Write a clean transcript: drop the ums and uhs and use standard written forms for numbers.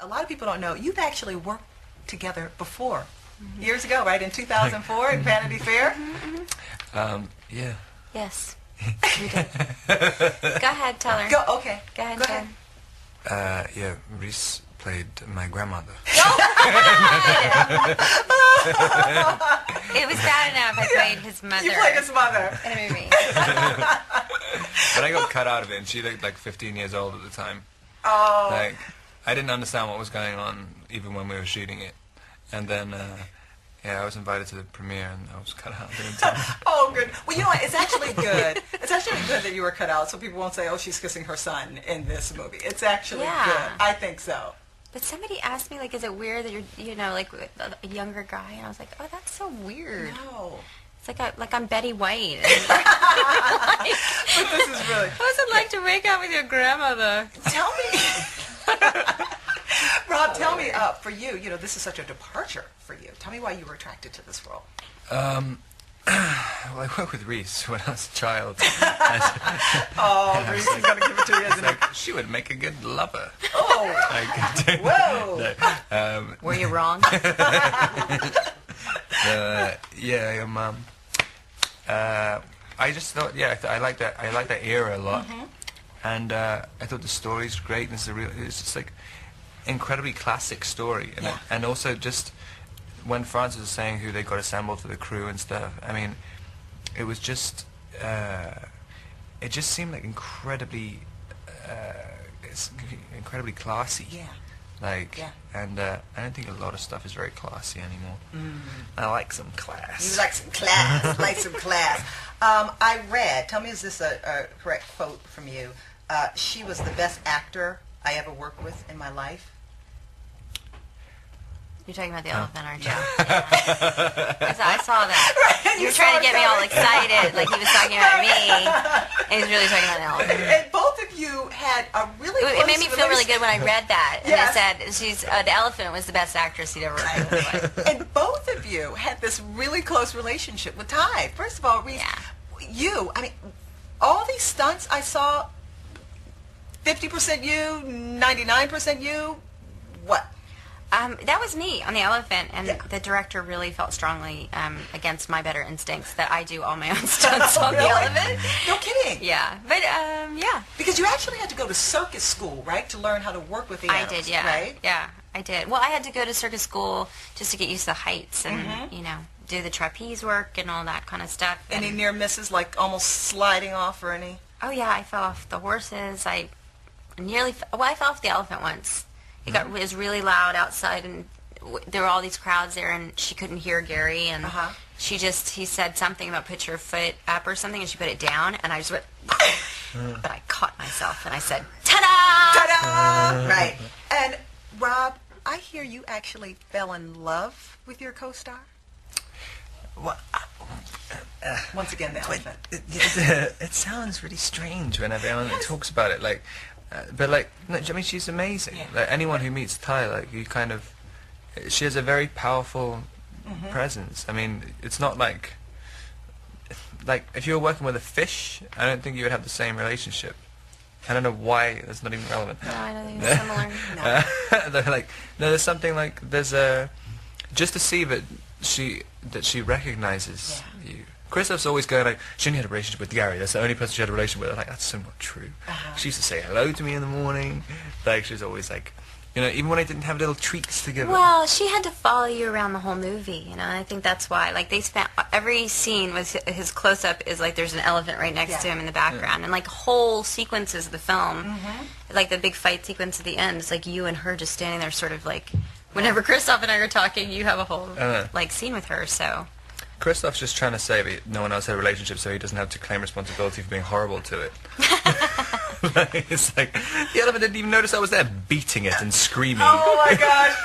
a lot of people don't know, you've actually worked together before. Years ago, right? In 2004 at Vanity Fair? Yeah. Yes. We did. Go ahead, tell her. Okay. Go ahead. Go ahead. Yeah, Reese played my grandmother. It was bad enough I played his mother. You played his mother. In a movie. But I got cut out of it, and she looked like 15 years old at the time. Oh. Like, I didn't understand what was going on, even when we were shooting it. And then, yeah, I was invited to the premiere, and I was cut out. Oh, good. Well, you know what? It's actually good. It's actually good that you were cut out, so people won't say, "Oh, she's kissing her son in this movie." It's actually good. I think so. But somebody asked me, like, is it weird that you're, you know, like a younger guy? And I was like, oh, that's so weird. No. It's like I'm Betty White. But this is really. What's it like to wake up with your grandmother? Tell me. Rob, tell me, for you, you know, this is such a departure for you. Tell me why you were attracted to this role. Well, I worked with Reese when I was a child. Oh, Reese is going to give it to you, isn't it? She would make a good lover. Oh. Like, Whoa. no, Were you wrong? yeah, your mom. I just thought, yeah, I like that. I like that era a lot, and I thought the story's great. And it's just like incredibly classic story, and also just when Francis was saying who they got assembled for the crew and stuff. I mean, it was just it just seemed like incredibly classy. Yeah. Like, and I don't think a lot of stuff is very classy anymore. I like some class. You like some class. Like some class. I read, tell me is this a correct quote from you, she was the best actor I ever worked with in my life. You're talking about the elephant, aren't you? Yeah. I saw that. Right, you were trying to get me all excited, like he was talking about me, and he's really talking about the elephant. And both of you had a really It made me feel really good when I read that. And Yes. it said the elephant was the best actress he'd ever worked with. And both of you had this really close relationship with Ty. First of all, Reese, I mean, all these stunts I saw, 50% you, 99% you, what? That was me on the elephant, and the director really felt strongly against my better instincts that I do all my own stunts on the elephant. No kidding. Yeah, but yeah. Because you actually had to go to circus school, right, to learn how to work with the animals. I did, yeah. Right? Yeah, I did. Well, I had to go to circus school just to get used to the heights and, you know, do the trapeze work and all that kind of stuff. Any near misses, like almost sliding off or any? Oh, yeah, I fell off the horses. I fell off the elephant once. It was really loud outside, and there were all these crowds there, and she couldn't hear Gary, and he said something about put your foot up or something, and she put it down, and I just went, but I caught myself, and I said, ta-da! Ta-da! Right. And, Rob, I hear you actually fell in love with your co-star? Well, Once again, the elephant. It sounds really strange when everyone talks about it, like, but like, no, I mean, she's amazing. Like anyone who meets Ty, like she has a very powerful presence. I mean, it's not like if you were working with a fish, I don't think you would have the same relationship. I don't know why. That's not even relevant. No, I don't think it's similar. They're like, no, there's something like just to see that she recognizes you. Christoph's always going like, she only had a relationship with Gary. That's the only person she had a relationship with. I'm like, that's so not true. She used to say hello to me in the morning. Like, she was always like, you know, even when I didn't have little treats to give her. Well, she had to follow you around the whole movie, you know, and I think that's why. Like, they spent every scene with his close-up is like there's an elephant right next to him in the background, and like whole sequences of the film, like the big fight sequence at the end, it's like you and her just standing there, sort of like whenever Christoph and I are talking, you have a whole like scene with her. So Christoph's just trying to say that no one else had a relationship, so he doesn't have to claim responsibility for being horrible to it. It's like, the elephant didn't even notice I was there beating it and screaming. Oh my gosh.